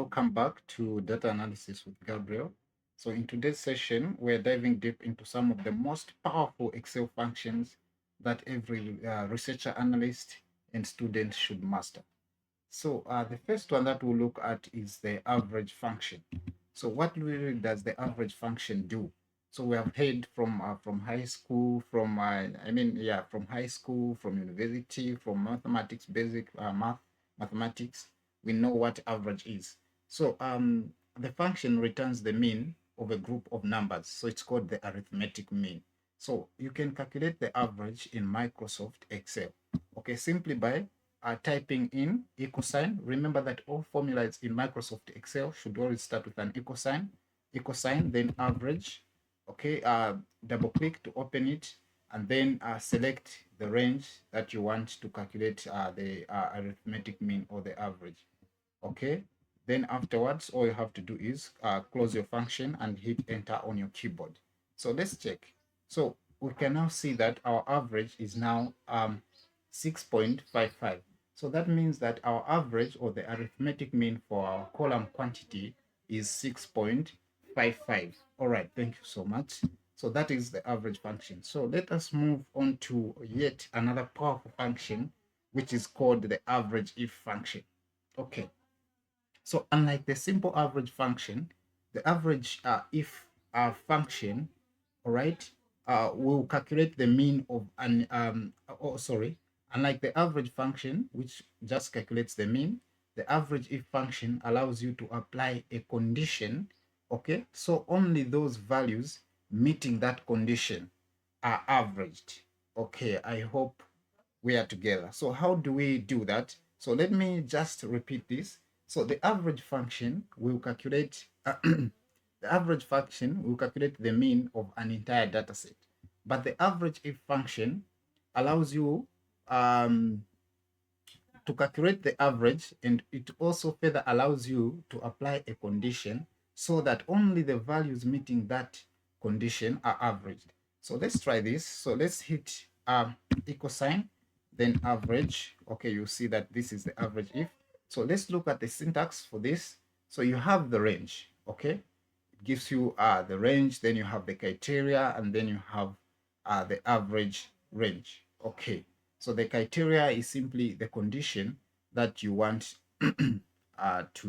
welcome back to Data Analysis with Gabriel. So in today's session, we're diving deep into some of the most powerful Excel functions that every researcher, analyst, and student should master. So the first one that we'll look at is the average function. So what really does the average function do? So we have heard from high school, from high school, from university, from mathematics, basic mathematics. We know what average is. So the function returns the mean of a group of numbers. So it's called the arithmetic mean. So you can calculate the average in Microsoft Excel. Okay, simply by typing in equal sign. Remember that all formulas in Microsoft Excel should always start with an equal sign, then average. Okay, double click to open it, and then select the range that you want to calculate the arithmetic mean or the average. Okay, then afterwards, all you have to do is close your function and hit enter on your keyboard. So let's check. So we can now see that our average is now 6.55. So that means that our average or the arithmetic mean for our column quantity is 6.55. All right, thank you so much. So that is the average function. So let us move on to yet another powerful function, which is called the AverageIF function. Okay. So unlike the simple average function, the average if function, all right, will calculate the mean of an unlike the average function, which just calculates the mean, the average if function allows you to apply a condition. Okay, so only those values meeting that condition are averaged. Okay, I hope we are together. So how do we do that? So let me just repeat this. So the average function will calculate the average function will calculate the mean of an entire data set. But the average if function allows you to calculate the average, and it also further allows you to apply a condition so that only the values meeting that condition are averaged. So let's try this. So let's hit equal sign, then average. Okay, you see that this is the average if. So let's look at the syntax for this. So you have the range. Okay, it gives you the range, then you have the criteria, and then you have the average range. Okay, so the criteria is simply the condition that you want that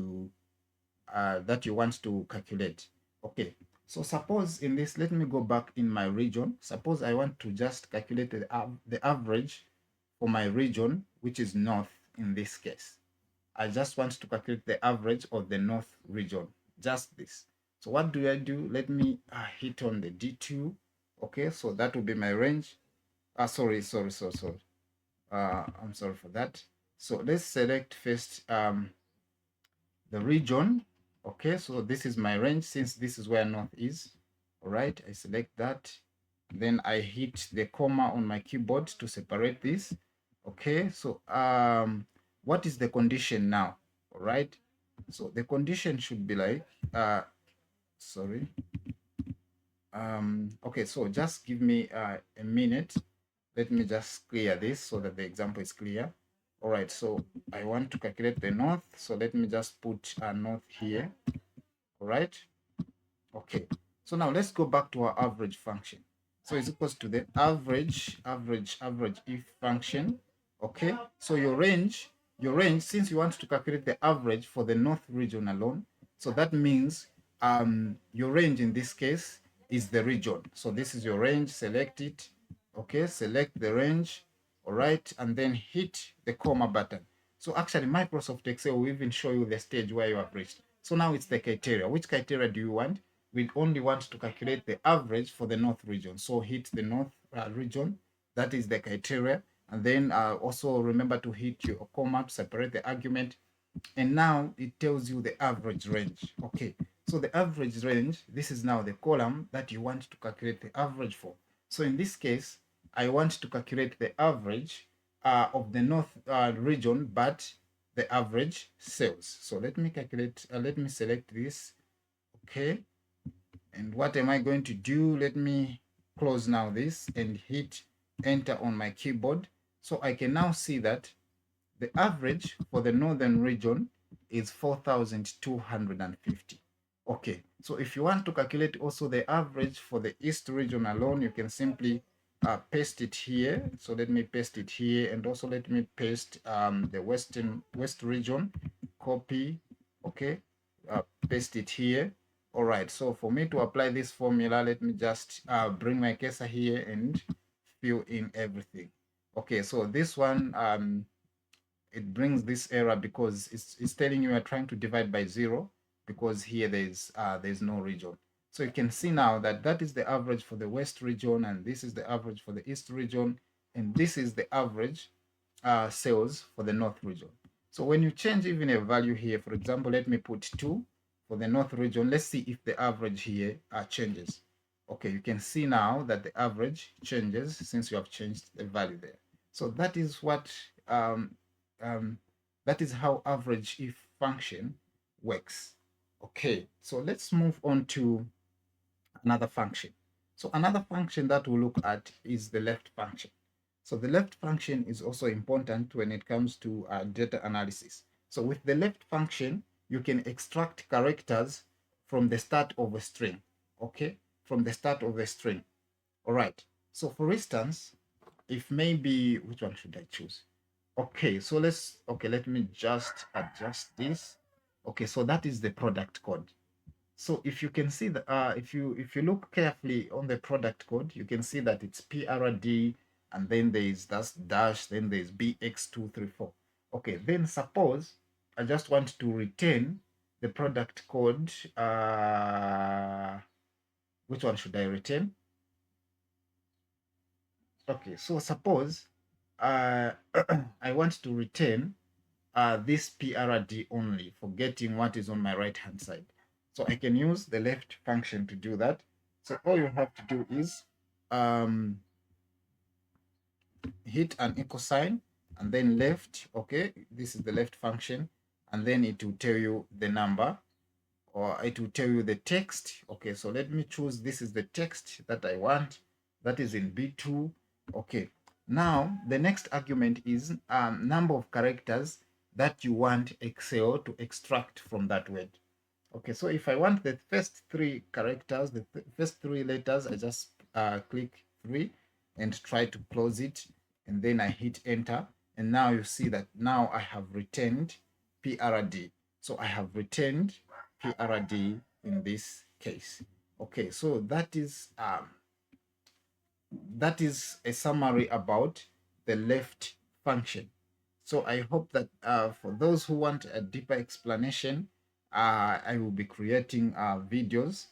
you want to calculate. Okay, so suppose in this, let me go back in my region. Suppose I want to just calculate the average for my region, which is north in this case. I just want to calculate the average of the north region, just this. So what do I do? Let me hit on the D2. Okay, so that will be my range. Sorry. I'm sorry for that. So let's select first the region. Okay, so this is my range since this is where north is. All right, I select that. Then I hit the comma on my keyboard to separate this. Okay, so what is the condition now? All right, so the condition should be like okay, so just give me a minute. Let me just clear this so that the example is clear. All right, so I want to calculate the north, so let me just put north here. All right, okay, so now let's go back to our average function. So it's equals to the average if function. Okay, so your range, since you want to calculate the average for the north region alone, so that means your range in this case is the region. So this is your range, select it. Okay, select the range. All right, and then hit the comma button. So actually Microsoft Excel will even show you the stage where you have reached. So now it's the criteria. Which criteria do you want? We only want to calculate the average for the north region. So hit the north region. That is the criteria. And then also remember to hit your comma to separate the argument. And now it tells you the average range. Okay, so the average range, this is now the column that you want to calculate the average for. So in this case, I want to calculate the average of the north region, but the average sales. So let me calculate, let me select this. Okay, and what am I going to do? Let me close now this and hit enter on my keyboard. So I can now see that the average for the northern region is 4,250. Okay, so if you want to calculate also the average for the East region alone, you can simply paste it here. So let me paste it here, and also let me paste the West region, copy, okay, paste it here. All right, so for me to apply this formula, let me just bring my cursor here and fill in everything. Okay, so this one, it brings this error because it's telling you are trying to divide by 0, because here there's no region. So you can see now that that is the average for the West region, and this is the average for the East region, and this is the average sales for the North region. So when you change even a value here, for example, let me put 2 for the North region. Let's see if the average here changes. Okay, you can see now that the average changes since you have changed the value there. So that is what that is how AverageIF function works. Okay, so let's move on to another function. So another function that we'll look at is the left function. So the left function is also important when it comes to data analysis. So with the left function, you can extract characters from the start of a string, okay? From the start of a string. All right. So for instance, if maybe, which one should I choose? Okay, so let me just adjust this. Okay, so that is the product code. So if you can see the if you look carefully on the product code, you can see that it's PRD, and then there is dash, then there's BX234. Okay, then suppose I just want to return the product code. Which one should I return? Okay, so suppose I want to return this PRD only, forgetting what is on my right hand side. So I can use the left function to do that. So all you have to do is hit an equal sign and then left. Okay, this is the left function, and then it will tell you the number, or it will tell you the text. Okay, so let me choose, this is the text that I want, that is in B2. Okay, now the next argument is number of characters that you want Excel to extract from that word. Okay, so if I want the first 3 characters, the first 3 letters, I just click 3 and try to close it, and then I hit enter, and now you see that now I have returned PRD. So I have returned PRD in this case. Okay, so that is a summary about the left function. So I hope that for those who want a deeper explanation, I will be creating videos,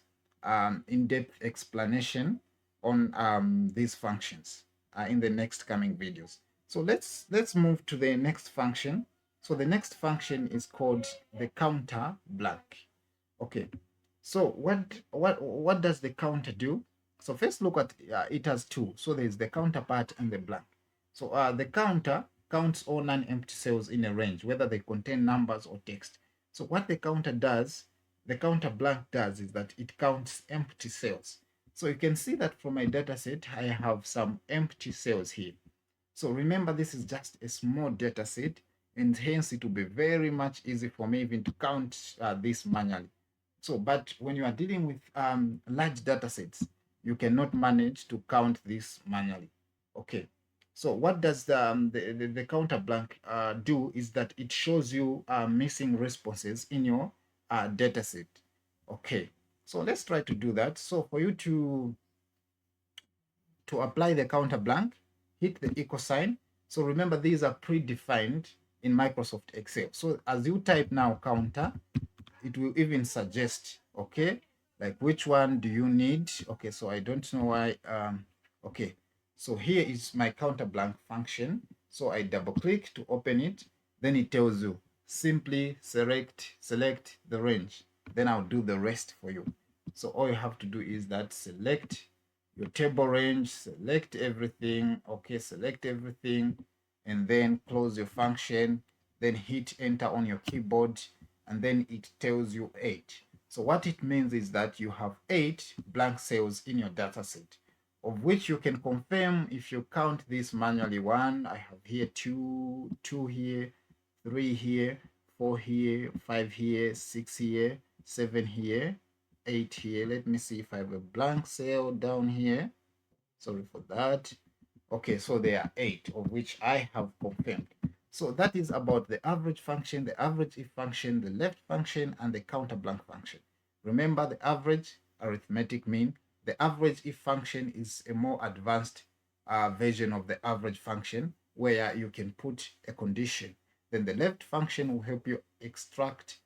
in-depth explanation on these functions in the next coming videos. So let's move to the next function. So the next function is called the counter blank. Okay, so what does the counter do? So first look at it has 2. So there's the counter part and the blank. So the counter counts all non-empty cells in a range, whether they contain numbers or text. So what the counter does, the counter blank does, is that it counts empty cells. So you can see that from my data set, I have some empty cells here. So remember, this is just a small data set, and hence it will be very much easy for me even to count this manually. So, but when you are dealing with large data sets, you cannot manage to count this manually. Okay. So what does the counter blank do is that it shows you missing responses in your data set. Okay. So let's try to do that. So for you to apply the counter blank, hit the equal sign. So remember, these are predefined in Microsoft Excel. So as you type now counter, it will even suggest, okay, like which one do you need? Okay, so I don't know why. Okay, so here is my counter blank function. So I double click to open it. Then it tells you simply select the range. Then I'll do the rest for you. So all you have to do is that select your table range, select everything. Okay, select everything, and then close your function. Then hit enter on your keyboard, and then it tells you 8. So what it means is that you have 8 blank cells in your data set, of which you can confirm if you count this manually. 1, I have here 2 here, 3 here, 4 here, 5 here, 6 here, 7 here, 8 here. Let me see if I have a blank cell down here. Sorry for that. Okay, so there are 8 of which I have confirmed. So that is about the average function, the average if function, the left function, and the counter blank function. Remember the average arithmetic mean. The average if function is a more advanced version of the average function where you can put a condition. Then the left function will help you extract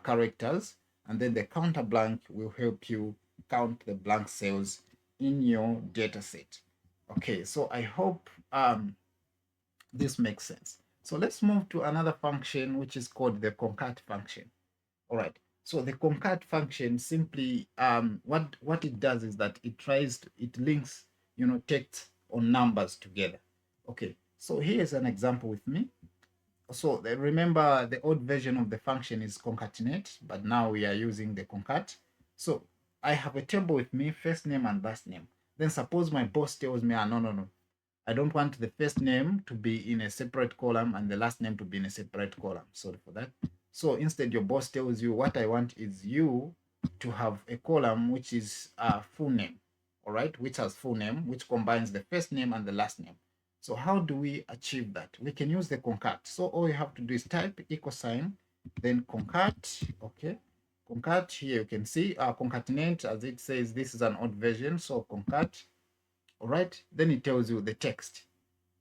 characters, and then the counter blank will help you count the blank cells in your data set. Okay, so I hope this makes sense. So let's move to another function which is called the concat function. All right. So the concat function simply what it does is that it links text or numbers together. Okay. So here's an example with me. So remember the old version of the function is concatenate, but now we are using the concat. So I have a table with me, first name and last name. Then suppose my boss tells me, no, I don't want the first name to be in a separate column and the last name to be in a separate column. Sorry for that. So instead, your boss tells you, what I want is you to have a column which is full name, all right, which has full name, which combines the first name and the last name. So how do we achieve that? We can use the concat. So all you have to do is type equal sign, then concat, okay. Concat, here you can see concatenate, as it says, this is an odd version, so concat. All right, then it tells you the text.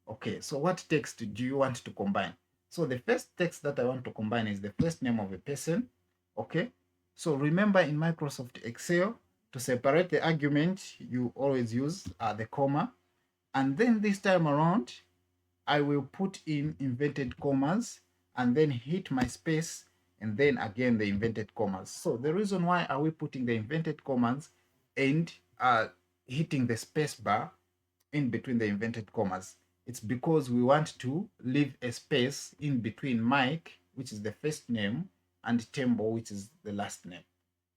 Okay, so what text do you want to combine? So the first text that I want to combine is the first name of a person. Okay, so remember in Microsoft Excel, to separate the argument, you always use the comma. And then this time around, I will put in inverted commas and then hit my space and then again the inverted commas. So the reason why are we putting the inverted commas and hitting the space bar in between the inverted commas, it's because we want to leave a space in between Mike, which is the first name, and Tembo, which is the last name.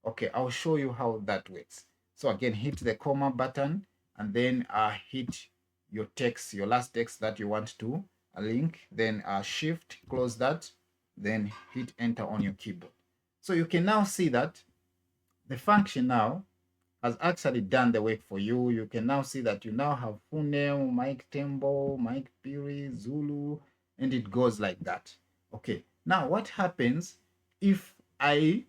Okay, I'll show you how that works. So again, hit the comma button and then hit your text, your last text that you want to link, then shift, close that, then hit enter on your keyboard. So you can now see that the function now has actually done the work for you. You can now see that you now have full name, Mike Tembo, Mike Piri, Zulu, and it goes like that. Okay, now what happens if I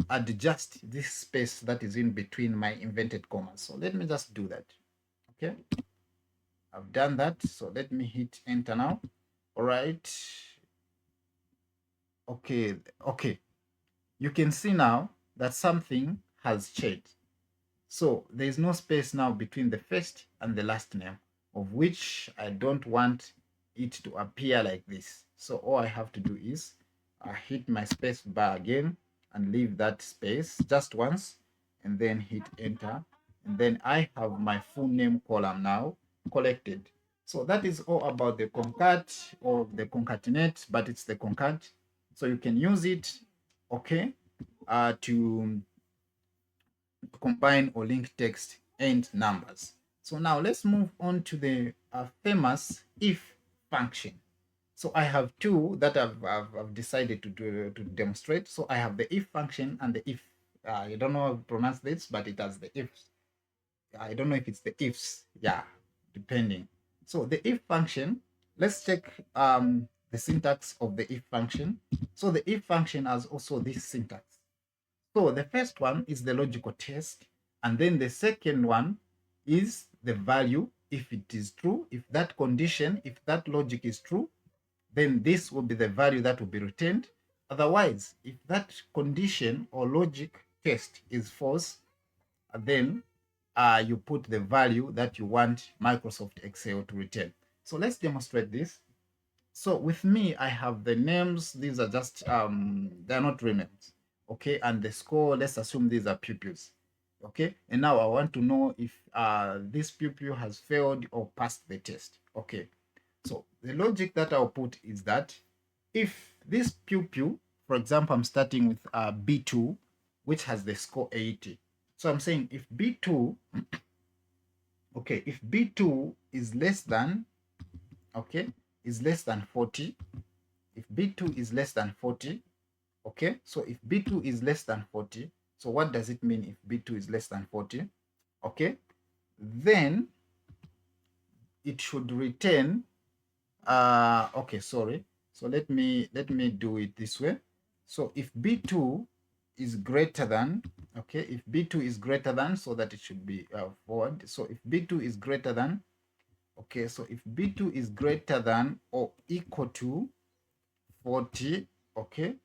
adjust this space that is in between my inverted commas? So let me just do that. Okay, I've done that. So let me hit enter now. All right. Okay, you can see now that something has changed. So there is no space now between the first and the last name, of which I don't want it to appear like this. So all I have to do is hit my space bar again and leave that space just once and then hit enter. And then I have my full name column now collected. So that is all about the concat or the concatenate, but it's the concat. So you can use it, okay, to combine or link text and numbers. So now let's move on to the famous if function. So I have two that I've decided to demonstrate. So I have the if function and the if. I don't know how to pronounce this, but it has the ifs. I don't know if it's the ifs. Yeah, depending. So the if function, let's check the syntax of the if function. So the if function has also this syntax. So the first one is the logical test, and then the second one is the value if it is true. If that condition, if that logic is true, then this will be the value that will be returned. Otherwise, if that condition or logic test is false, then you put the value that you want Microsoft Excel to return. So let's demonstrate this. So with me, I have the names. These are just, they're not real names. Okay, and the score, let's assume these are pupils. Okay, and now I want to know if this pupil has failed or passed the test. Okay, so the logic that I'll put is that if this pupil, for example, I'm starting with B2, which has the score 80. So I'm saying if B2, okay, if B2 is less than, okay, is less than 40, if B2 is less than 40, Okay, so if B2 is less than 40, so what does it mean if B2 is less than 40? Okay, then it should return, okay, sorry. So let me do it this way. So if B2 is greater than, okay, if B2 is greater than, so that it should be forward. So if B2 is greater than, okay, so if B2 is greater than or equal to 40, okay,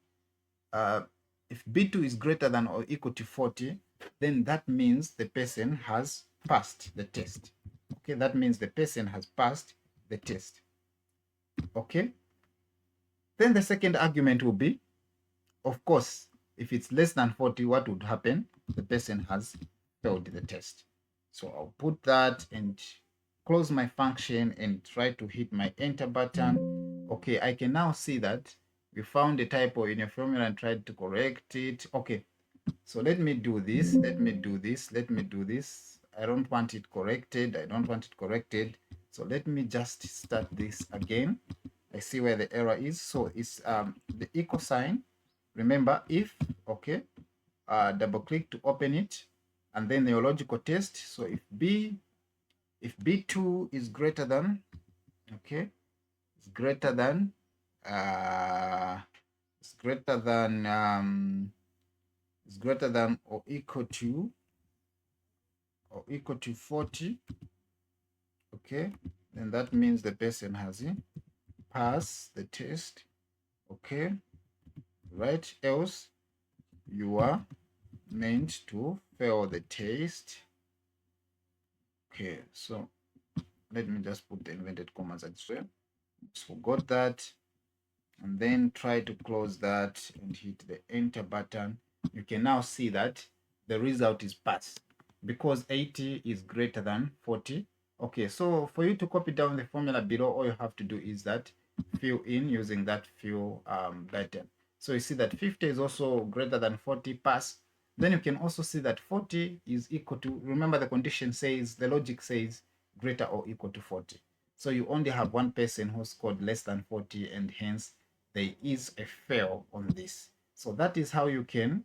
if B2 is greater than or equal to 40, then that means the person has passed the test. Okay, that means the person has passed the test. Okay, then the second argument will be, of course, if it's less than 40, what would happen? The person has failed the test. So I'll put that and close my function and try to hit my enter button. Okay, I can now see that we found a typo in your formula and tried to correct it. Okay, so let me do this. Let me do this. Let me do this. I don't want it corrected. I don't want it corrected. So let me just start this again. I see where the error is. So it's the equal sign. Remember, if, okay, double click to open it, and then your logical test. So if B2 is greater than, okay, it's greater than, it's greater than, is greater than or equal to 40, okay, then that means the person has passed the test, okay, right? Else you are meant to fail the test. Okay, so let me just put the inverted commas as well. Just forgot that. And then try to close that and hit the enter button. You can now see that the result is passed because 80 is greater than 40. Okay, so for you to copy down the formula below, all you have to do is that fill in using that fill button. So you see that 50 is also greater than 40, pass. Then you can also see that 40 is equal to, remember the condition says, the logic says greater or equal to 40. So you only have one person who scored less than 40, and hence there is a fail on this. So that is how you can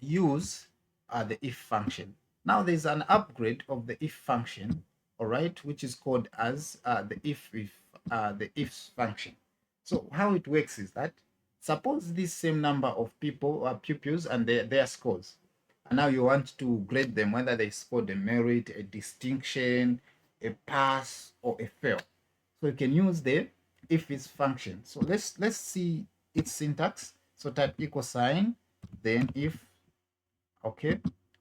use the if function. Now there's an upgrade of the if function, all right, which is called as the if function. So how it works is that, suppose this same number of people or pupils and their scores, and now you want to grade them whether they scored a merit, a distinction, a pass, or a fail. So you can use the if is function. So let's see its syntax. So type equal sign, then if. Okay,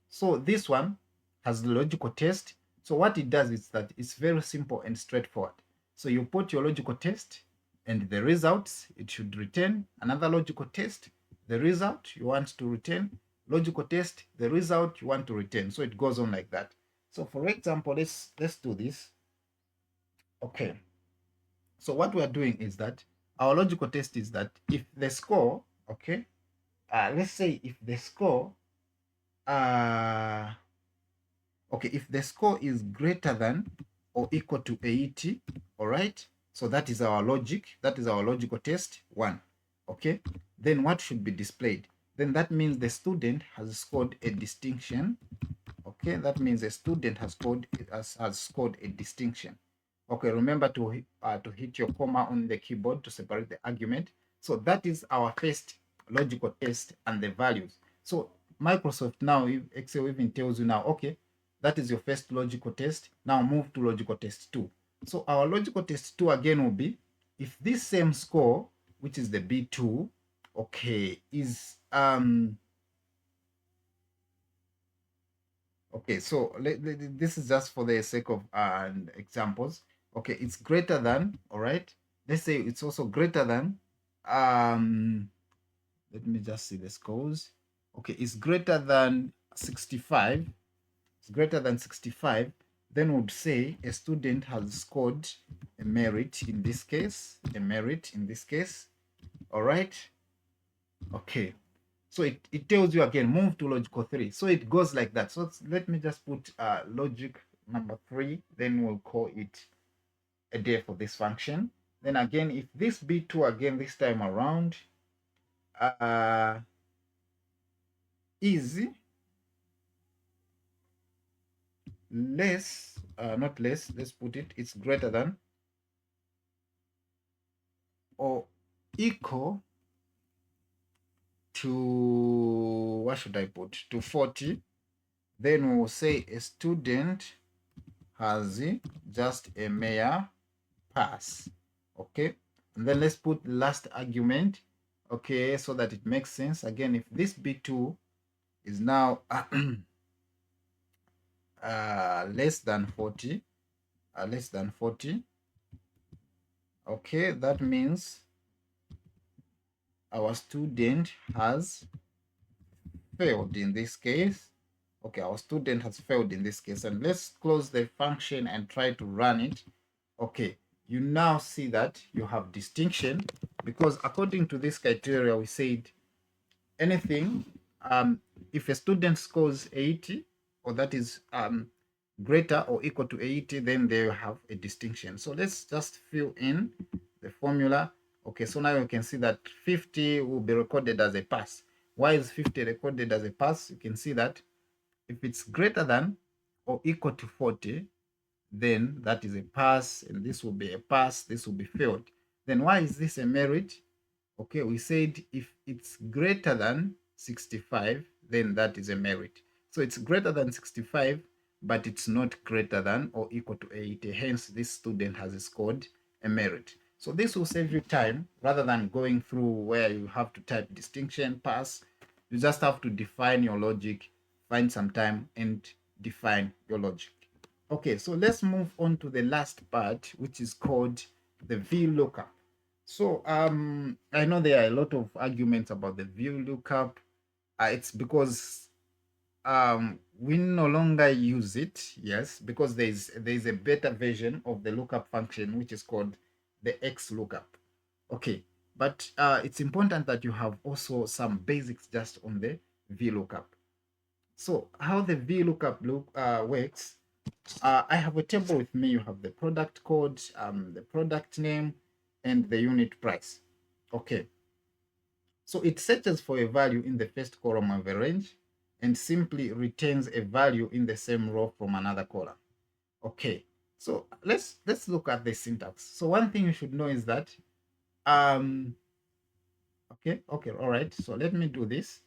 so this one has the logical test. So what it does is that it's very simple and straightforward. So you put your logical test and the results, it should return another logical test, the result you want to return, logical test, the result you want to return. So it goes on like that. So for example, let's do this. Okay, so what we are doing is that our logical test is that if the score, okay, let's say if the score okay, if the score is greater than or equal to 80, all right, so that is our logic, that is our logical test 1. Okay, then what should be displayed? Then that means the student has scored a distinction. Okay, that means the student has scored a distinction. Okay, remember to hit your comma on the keyboard to separate the argument. So that is our first logical test and the values. So Microsoft now, Excel even tells you now, okay, that is your first logical test. Now move to logical test 2. So our logical test 2 again will be, if this same score, which is the B2, okay, is okay, so this is just for the sake of examples. Okay, it's greater than, all right, let's say it's also greater than let me just see the scores. Okay, it's greater than 65. It's greater than 65, then would say a student has scored a merit in this case, a merit in this case. All right, okay, so it tells you again, move to logical 3. So it goes like that. So let me just put logic number 3, then we'll call it a day for this function. Then again, if this B2 again this time around, uh, is less, not less, let's put it, it's greater than or equal to, what should I put, to 40, then we'll say a student has just a mere pass. Okay, and then let's put last argument, okay, so that it makes sense. Again, if this B2 is now less than 40, okay, that means our student has failed in this case. Okay, our student has failed in this case. And let's close the function and try to run it. Okay, you now see that you have distinction, because according to this criteria, we said anything, if a student scores 80, or that is greater or equal to 80, then they have a distinction. So let's just fill in the formula. Okay, so now you can see that 50 will be recorded as a pass. Why is 50 recorded as a pass? You can see that if it's greater than or equal to 40, then that is a pass, and this will be a pass, this will be failed. Then why is this a merit? Okay, we said if it's greater than 65, then that is a merit. So it's greater than 65, but it's not greater than or equal to 80. Hence, this student has scored a merit. So this will save you time rather than going through where you have to type distinction, pass. You just have to define your logic, find some time, and define your logic. Okay, so let's move on to the last part, which is called the VLOOKUP. So I know there are a lot of arguments about the VLOOKUP. It's because we no longer use it, yes, because there's a better version of the lookup function, which is called the XLOOKUP. Okay, but it's important that you have also some basics just on the VLOOKUP. So how the VLOOKUP works, I have a table with me. You have the product code, the product name, and the unit price. Okay, so it searches for a value in the first column of a range and simply returns a value in the same row from another column. Okay, so let's look at the syntax. So one thing you should know is that okay, all right, so let me do this.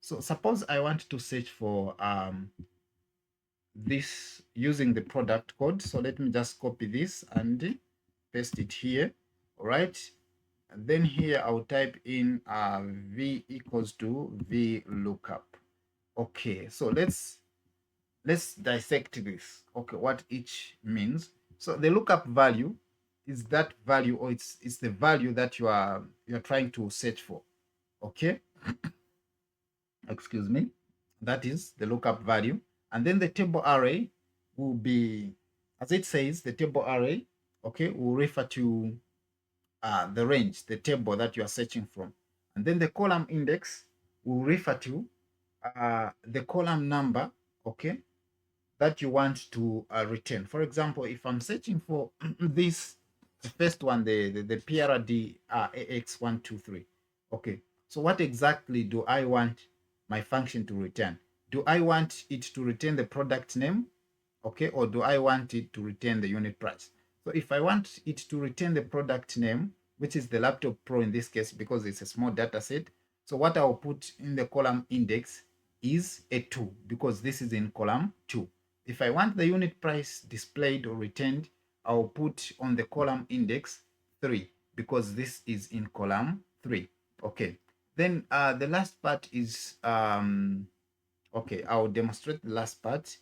So suppose I want to search for this using the product code. So let me just copy this and paste it here. All right, and then here I'll type in v equals to VLOOKUP. Okay, so let's dissect this. Okay, what each means. So the lookup value is that value, or it's the value that you're trying to search for. Okay, excuse me, that is the lookup value. And then the table array will be, as it says, the table array, okay, will refer to the range, the table that you are searching from. And then the column index will refer to the column number, okay, that you want to return. For example, if I'm searching for this, the first one, the PRD AX123, okay, so what exactly do I want my function to return? Do I want it to return the product name, okay, or do I want it to return the unit price? So if I want it to return the product name, which is the Laptop Pro in this case, because it's a small data set, so what I'll put in the column index is a 2, because this is in column 2. If I want the unit price displayed or returned, I'll put on the column index 3, because this is in column 3. Okay, then the last part is okay, I'll demonstrate the last part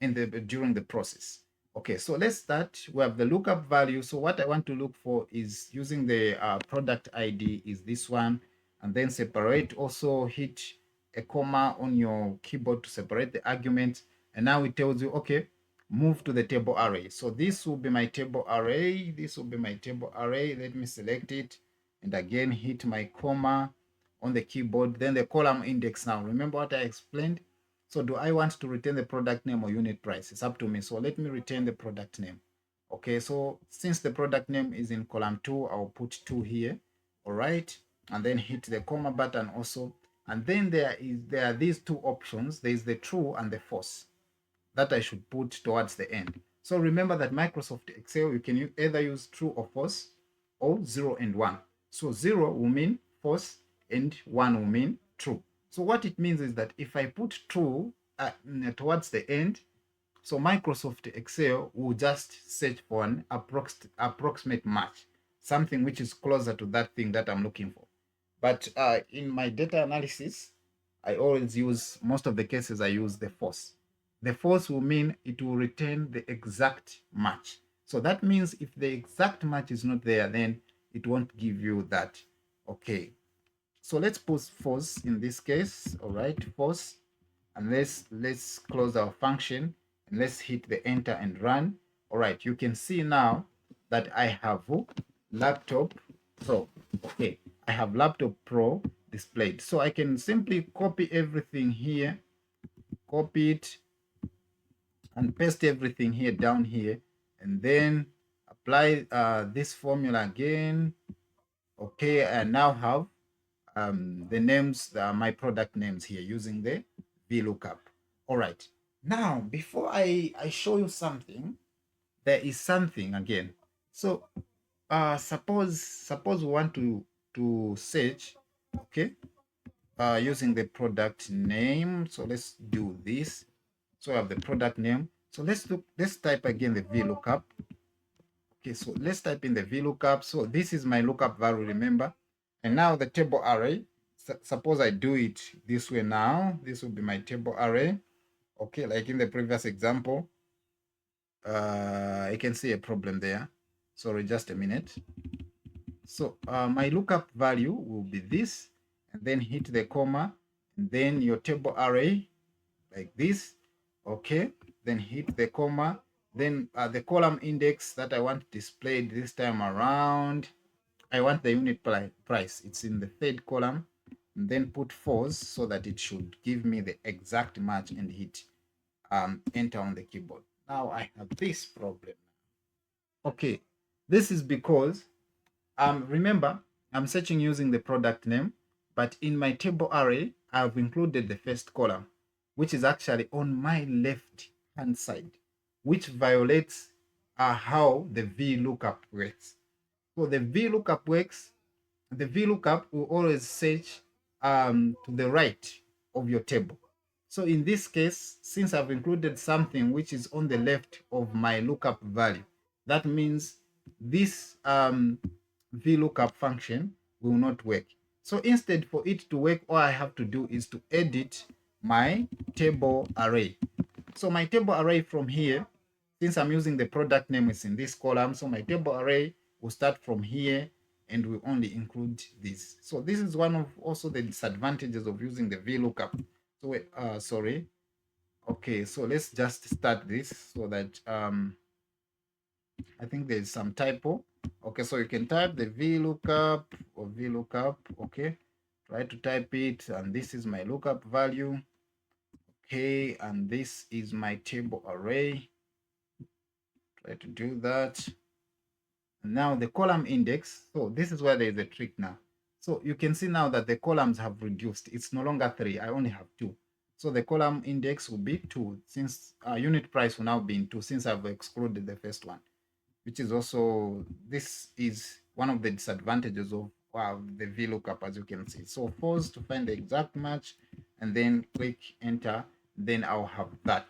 during the process. Okay, so let's start. We have the lookup value. So what I want to look for is using the product ID is this one, and then separate. Also hit a comma on your keyboard to separate the argument. And now it tells you, okay, move to the table array. So this will be my table array. This will be my table array. Let me select it, and again hit my comma on the keyboard. Then the column index. Now remember what I explained. So do I want to return the product name or unit price? It's up to me. So let me return the product name. Okay, so since the product name is in column 2, I'll put 2 here. all right, and then hit the comma button also. And then there are these two options. There is the true and the false that I should put towards the end. So remember that Microsoft Excel, you can either use true or false, or 0 and 1. So 0 will mean false and 1 will mean true. So what it means is that if I put true towards the end, so Microsoft Excel will just search for an approximate match, something which is closer to that thing that I'm looking for. But in my data analysis, I always use, most of the cases I use the false. The false will mean it will return the exact match. So that means if the exact match is not there, then it won't give you that. Okay. So let's put false in this case. All right, false. And let's close our function and let's hit the enter and run. All right, you can see now that I have laptop pro. Okay, I have laptop pro displayed. So I can simply copy everything here, copy it and paste everything here down here, and then apply this formula again. Okay, I now have the names, my product names here using the VLOOKUP. All right. Now, before I show you something, there is something again. So suppose we want to search, okay, using the product name. So let's do this. So I have the product name. So let's type again the VLOOKUP. Okay, so let's type in the VLOOKUP. So this is my lookup value, remember? And now the table array. Suppose I do it this way now. This will be my table array. Okay, like in the previous example. I can see a problem there. Sorry, just a minute. So my lookup value will be this, and then hit the comma, and then your table array like this. Okay, then hit the comma, then the column index that I want displayed this time around, I want the unit price. It's in the third column, and then put false so that it should give me the exact match, and hit enter on the keyboard. Now I have this problem. Okay, this is because remember, I'm searching using the product name, but in my table array, I've included the first column, which is actually on my left hand side, which violates how the VLOOKUP works. So the VLOOKUP works, the VLOOKUP will always search to the right of your table. So in this case, since I've included something which is on the left of my lookup value, that means this VLOOKUP function will not work. So instead, for it to work, all I have to do is to edit my table array. So my table array from here, since I'm using the product name, is in this column. So my table array will start from here and will only include this. So this is one of also the disadvantages of using the VLOOKUP. So sorry. Okay, so let's just start this so that I think there's some typo. Okay, so you can type the VLOOKUP or VLOOKUP. Okay, try to type it, and this is my lookup value. Okay, and this is my table array. Try to do that. And now the column index. So this is where there is a trick now. So you can see now that the columns have reduced. It's no longer 3. I only have 2. So the column index will be 2, since unit price will now be in 2, since I've excluded the first one, which is also, this is one of the disadvantages of the VLOOKUP, as you can see. So force to find the exact match, and then click enter, then I'll have that.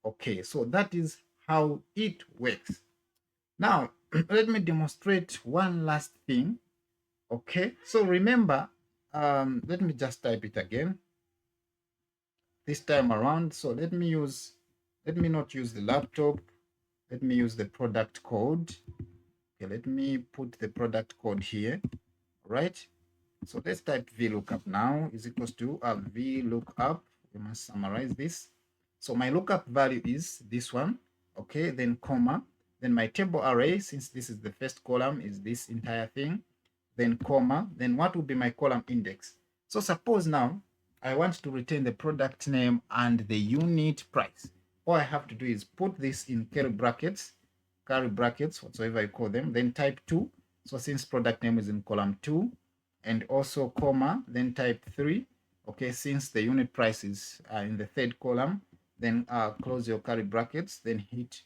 Okay, so that is how it works. Now, let me demonstrate one last thing. Okay, so remember, let me just type it again this time around. So let me not use the laptop. Let me use the product code. Okay, let me put the product code here. All right. So let's type VLOOKUP now is equals to VLOOKUP. We must summarize this. So my lookup value is this one. Okay, then comma. Then my table array, since this is the first column, is this entire thing. Then comma. Then what will be my column index? So suppose now I want to retain the product name and the unit price. All I have to do is put this in curly brackets, whatsoever you call them, then type 2. So since product name is in column 2, and also comma, then type 3. Okay, since the unit price is in the third column, then close your curly brackets, then hit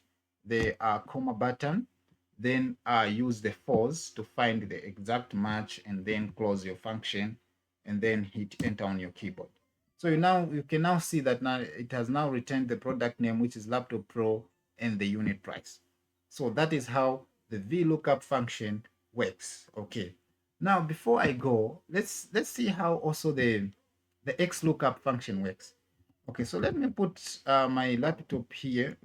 the comma button, then use the force to find the exact match, and then close your function, and then hit enter on your keyboard. So you can now see that now it has now returned the product name, which is Laptop Pro, and the unit price. So that is how the VLOOKUP function works. Okay. Now before I go, let's see how also the XLOOKUP function works. Okay, so let me put my laptop here,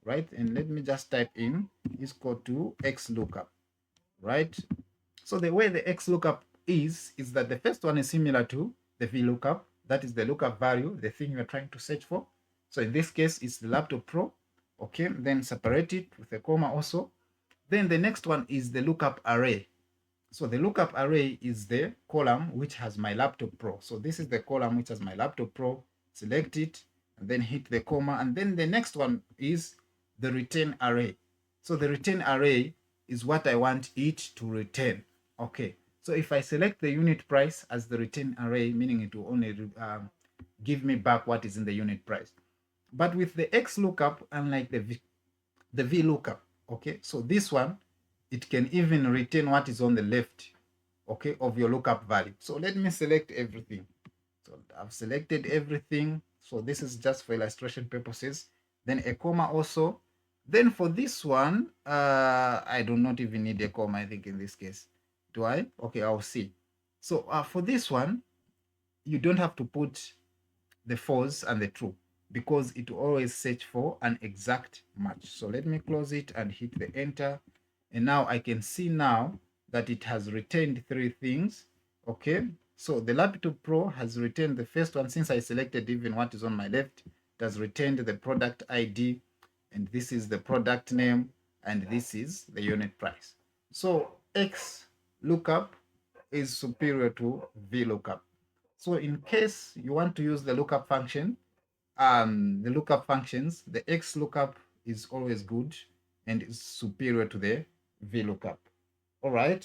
right? And let me just type in is equal to XLOOKUP, right? So the way the XLOOKUP is that the first one is similar to the VLOOKUP. That is the lookup value, the thing you're trying to search for. So in this case, it's the Laptop Pro. Okay, then separate it with a comma also. Then the next one is the lookup array. So the lookup array is the column which has my Laptop Pro. So this is the column which has my Laptop Pro. Select it and then hit the comma. And then the next one is the return array. So the return array is what I want it to return. Okay. So if I select the unit price as the return array, meaning it will only give me back what is in the unit price. But with the XLOOKUP, unlike the VLOOKUP, okay, so this one, it can even retain what is on the left, okay, of your lookup value. So let me select everything. So I've selected everything. So this is just for illustration purposes. Then a comma also. Then for this one, I do not even need a comma, I think, in this case. Do I? Okay, I'll see. So for this one, you don't have to put the false and the true, because it will always search for an exact match. So let me close it and hit the enter. And now I can see now that it has retained three things. Okay, so the Laptop Pro has retained the first one. Since I selected even what is on my left, it has retained the product ID, and this is the product name, and this is the unit price. So X lookup is superior to VLOOKUP. So in case you want to use the lookup function, the lookup functions, the XLOOKUP is always good and is superior to the VLOOKUP. All right.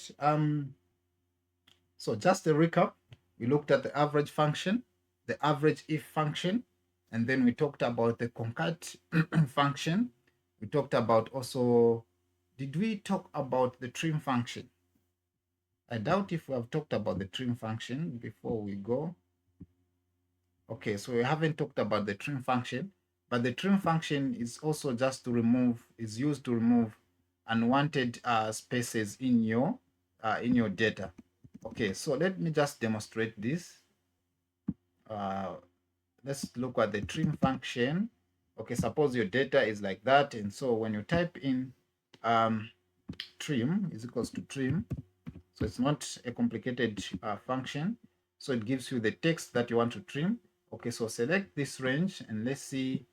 So just a recap, we looked at the average function, the AverageIF function, and then we talked about the concat function. We talked about also, did we talk about the trim function? I doubt if we have talked about the trim function before we go. Okay, so we haven't talked about the trim function, but the trim function is also just to remove, is used to remove unwanted spaces in your data. Okay, so let me just demonstrate this. Let's look at the trim function. Okay, suppose your data is like that, and so when you type in trim is equals to trim, so it's not a complicated function. So it gives you the text that you want to trim. Okay, so select this range and let's see.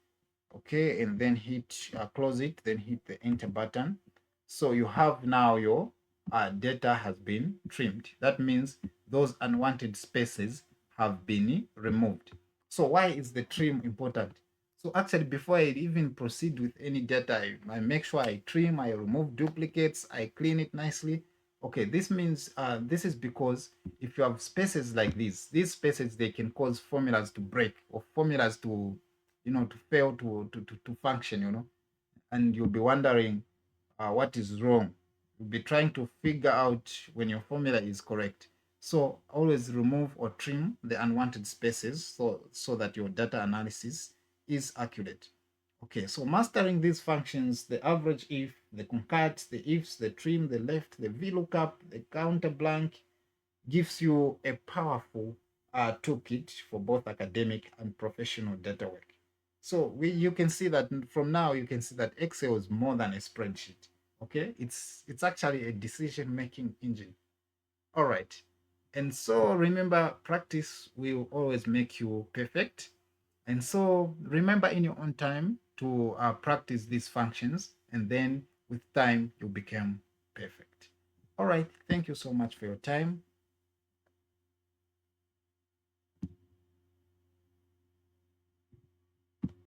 Okay, and then hit close it, then hit the enter button. So you have now your data has been trimmed. That means those unwanted spaces have been removed. So why is the trim important? So actually, before I even proceed with any data, I make sure I trim, I remove duplicates, I clean it nicely. Okay, this means this is because if you have spaces like these spaces, they can cause formulas to break, or formulas to, to fail to function, and you'll be wondering what is wrong. You'll be trying to figure out when your formula is correct. So always remove or trim the unwanted spaces so that your data analysis is accurate. Okay, so mastering these functions, the average if, the concat, the ifs, the trim, the left, the VLOOKUP, the counter blank, gives you a powerful toolkit for both academic and professional data work. So you can see that from now, you can see that Excel is more than a spreadsheet. Okay, it's actually a decision-making engine. All right, and so remember, practice will always make you perfect. And so remember in your own time to practice these functions, and then with time, you become perfect. All right, thank you so much for your time.